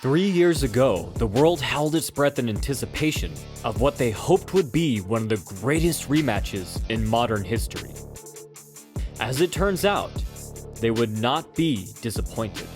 3 years ago, the world held its breath in anticipation of what they hoped would be one of the greatest rematches in modern history. As it turns out, they would not be disappointed.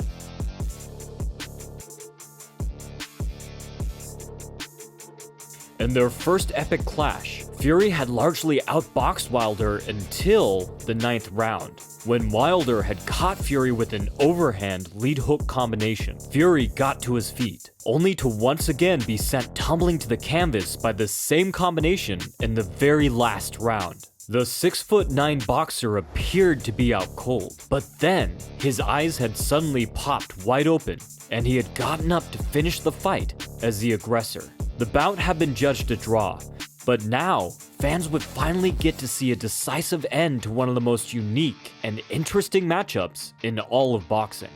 In their first epic clash, Fury had largely outboxed Wilder until the 9th round, when Wilder had caught Fury with an overhand lead hook combination. Fury got to his feet, only to once again be sent tumbling to the canvas by the same combination in the very last round. The 6'9" boxer appeared to be out cold, but then his eyes had suddenly popped wide open, and he had gotten up to finish the fight as the aggressor. The bout had been judged a draw, but now fans would finally get to see a decisive end to one of the most unique and interesting matchups in all of boxing.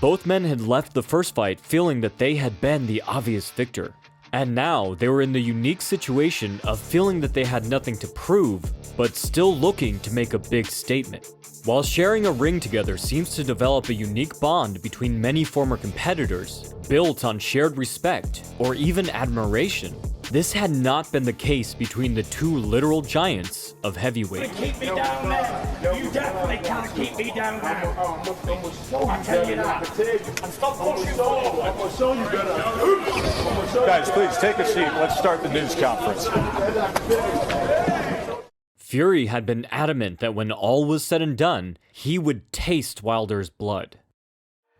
Both men had left the first fight feeling that they had been the obvious victor, and now they were in the unique situation of feeling that they had nothing to prove, but still looking to make a big statement. While sharing a ring together seems to develop a unique bond between many former competitors, built on shared respect or even admiration, this had not been the case between the two literal giants of heavyweight. Keep me down there. You definitely can't keep me down there. I tell you that. And stop pushing forward. I'm gonna show you better. Guys, please take a seat. Let's start the news conference. Fury had been adamant that when all was said and done, he would taste Wilder's blood.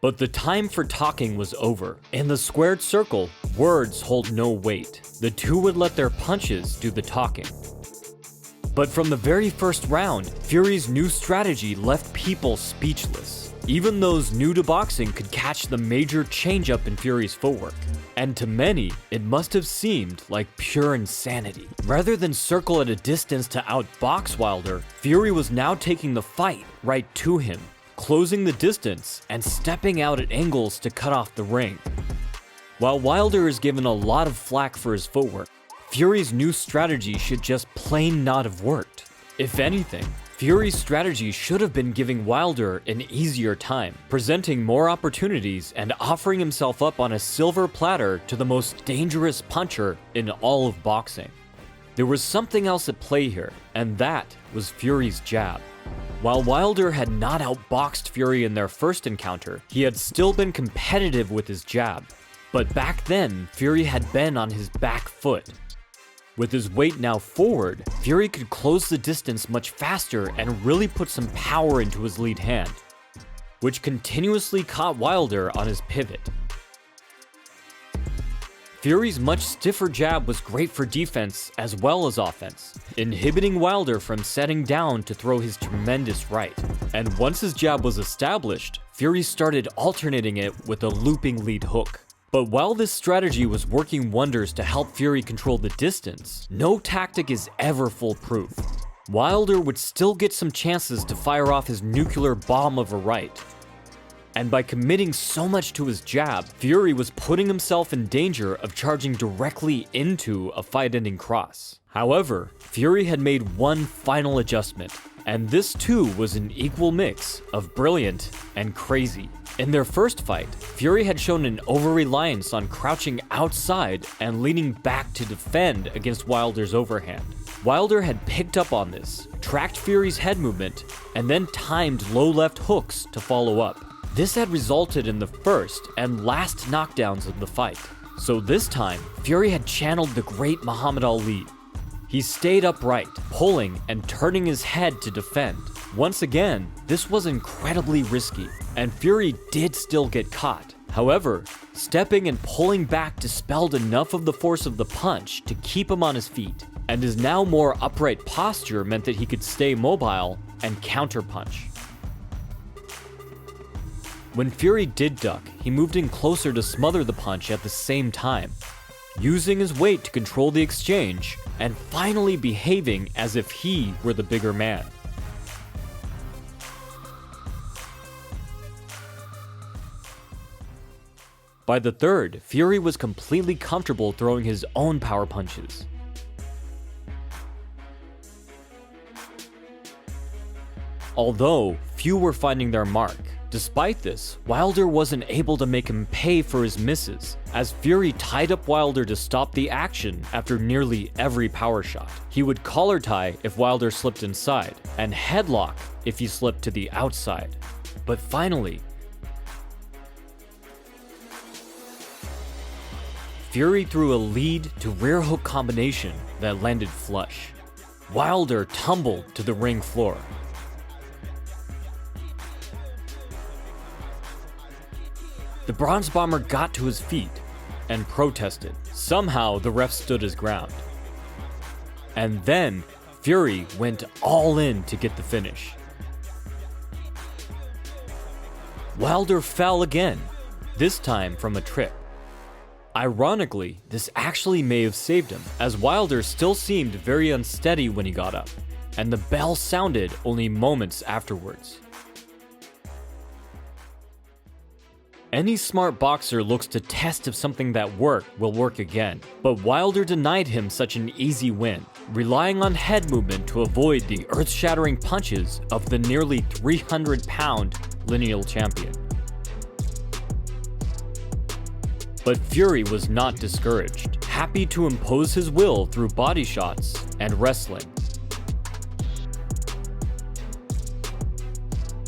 But the time for talking was over. In the squared circle, words hold no weight. The two would let their punches do the talking. But from the very first round, Fury's new strategy left people speechless. Even those new to boxing could catch the major change-up in Fury's footwork. And to many, it must have seemed like pure insanity. Rather than circle at a distance to outbox Wilder, Fury was now taking the fight right to him, closing the distance and stepping out at angles to cut off the ring. While Wilder is given a lot of flack for his footwork, Fury's new strategy should just plain not have worked. If anything, Fury's strategy should have been giving Wilder an easier time, presenting more opportunities and offering himself up on a silver platter to the most dangerous puncher in all of boxing. There was something else at play here, and that was Fury's jab. While Wilder had not outboxed Fury in their first encounter, he had still been competitive with his jab. But back then, Fury had been on his back foot. With his weight now forward, Fury could close the distance much faster and really put some power into his lead hand, which continuously caught Wilder on his pivot. Fury's much stiffer jab was great for defense as well as offense, inhibiting Wilder from setting down to throw his tremendous right. And once his jab was established, Fury started alternating it with a looping lead hook. But while this strategy was working wonders to help Fury control the distance, no tactic is ever foolproof. Wilder would still get some chances to fire off his nuclear bomb of a right. And by committing so much to his jab, Fury was putting himself in danger of charging directly into a fight-ending cross. However, Fury had made one final adjustment, and this too was an equal mix of brilliant and crazy. In their first fight, Fury had shown an over-reliance on crouching outside and leaning back to defend against Wilder's overhand. Wilder had picked up on this, tracked Fury's head movement, and then timed low left hooks to follow up. This had resulted in the first and last knockdowns of the fight. So this time, Fury had channeled the great Muhammad Ali. He stayed upright, pulling and turning his head to defend. Once again, this was incredibly risky, and Fury did still get caught. However, stepping and pulling back dispelled enough of the force of the punch to keep him on his feet, and his now more upright posture meant that he could stay mobile and counterpunch. When Fury did duck, he moved in closer to smother the punch at the same time, using his weight to control the exchange, and finally behaving as if he were the bigger man. By the third, Fury was completely comfortable throwing his own power punches. Although few were finding their mark, Despite this, Wilder wasn't able to make him pay for his misses, as Fury tied up Wilder to stop the action after nearly every power shot. He would collar tie if Wilder slipped inside, and headlock if he slipped to the outside. But finally, Fury threw a lead to rear hook combination that landed flush. Wilder tumbled to the ring floor. The Bronze Bomber got to his feet and protested. Somehow the ref stood his ground. And then Fury went all in to get the finish. Wilder fell again, this time from a trip. Ironically, this actually may have saved him, as Wilder still seemed very unsteady when he got up, and the bell sounded only moments afterwards. Any smart boxer looks to test if something that worked will work again, but Wilder denied him such an easy win, relying on head movement to avoid the earth-shattering punches of the nearly 300-pound lineal champion. But Fury was not discouraged, happy to impose his will through body shots and wrestling.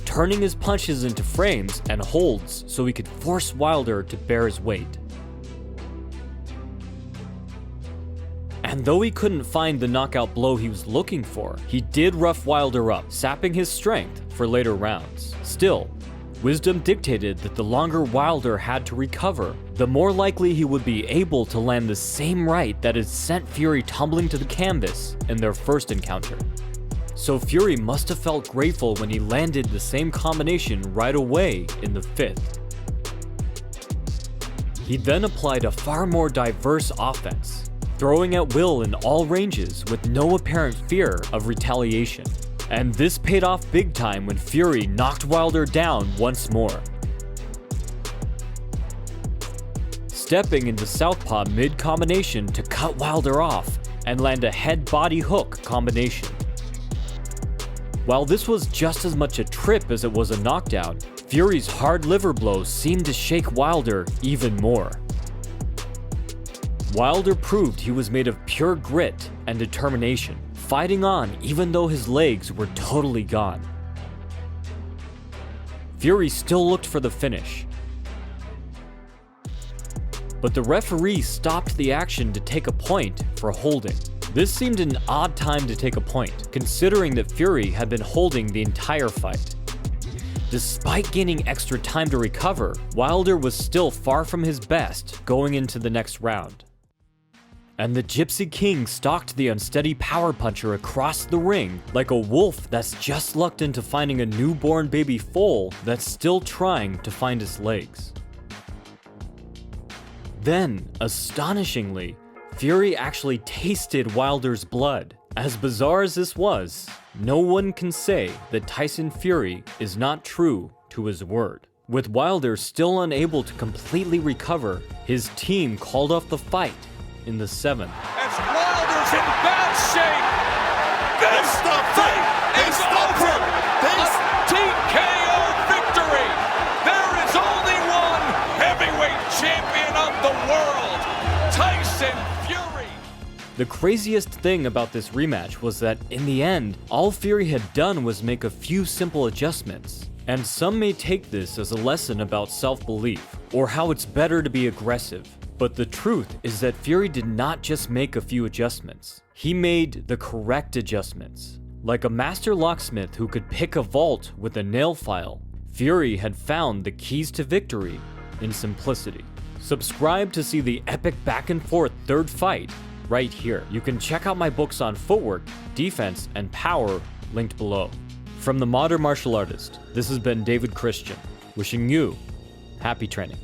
Turning his punches into frames and holds so he could force Wilder to bear his weight. And though he couldn't find the knockout blow he was looking for, he did rough Wilder up, sapping his strength for later rounds. Still, wisdom dictated that the longer Wilder had to recover, the more likely he would be able to land the same right that had sent Fury tumbling to the canvas in their first encounter. So Fury must have felt grateful when he landed the same combination right away in the 5th. He then applied a far more diverse offense, throwing at will in all ranges with no apparent fear of retaliation. And this paid off big time when Fury knocked Wilder down once more. Stepping into southpaw mid-combination to cut Wilder off and land a head-body hook combination. While this was just as much a trip as it was a knockdown, Fury's hard liver blow seemed to shake Wilder even more. Wilder proved he was made of pure grit and determination, fighting on even though his legs were totally gone. Fury still looked for the finish, but the referee stopped the action to take a point for holding. This seemed an odd time to take a point, considering that Fury had been holding the entire fight. Despite gaining extra time to recover, Wilder was still far from his best going into the next round. And the Gypsy King stalked the unsteady power puncher across the ring like a wolf that's just lucked into finding a newborn baby foal that's still trying to find its legs. Then, astonishingly, Fury actually tasted Wilder's blood. As bizarre as this was, no one can say that Tyson Fury is not true to his word. With Wilder still unable to completely recover, his team called off the fight in the 7th. As Wilder's in bad shape, this fight is over! A TKO victory! There is only one heavyweight champion of the world, Tyson Fury! The craziest thing about this rematch was that in the end, all Fury had done was make a few simple adjustments. And some may take this as a lesson about self-belief, or how it's better to be aggressive. But the truth is that Fury did not just make a few adjustments. He made the correct adjustments. Like a master locksmith who could pick a vault with a nail file, Fury had found the keys to victory in simplicity. Subscribe to see the epic back and forth third fight right here. You can check out my books on footwork, defense, and power linked below. From the Modern Martial Artist, this has been David Christian, wishing you happy training.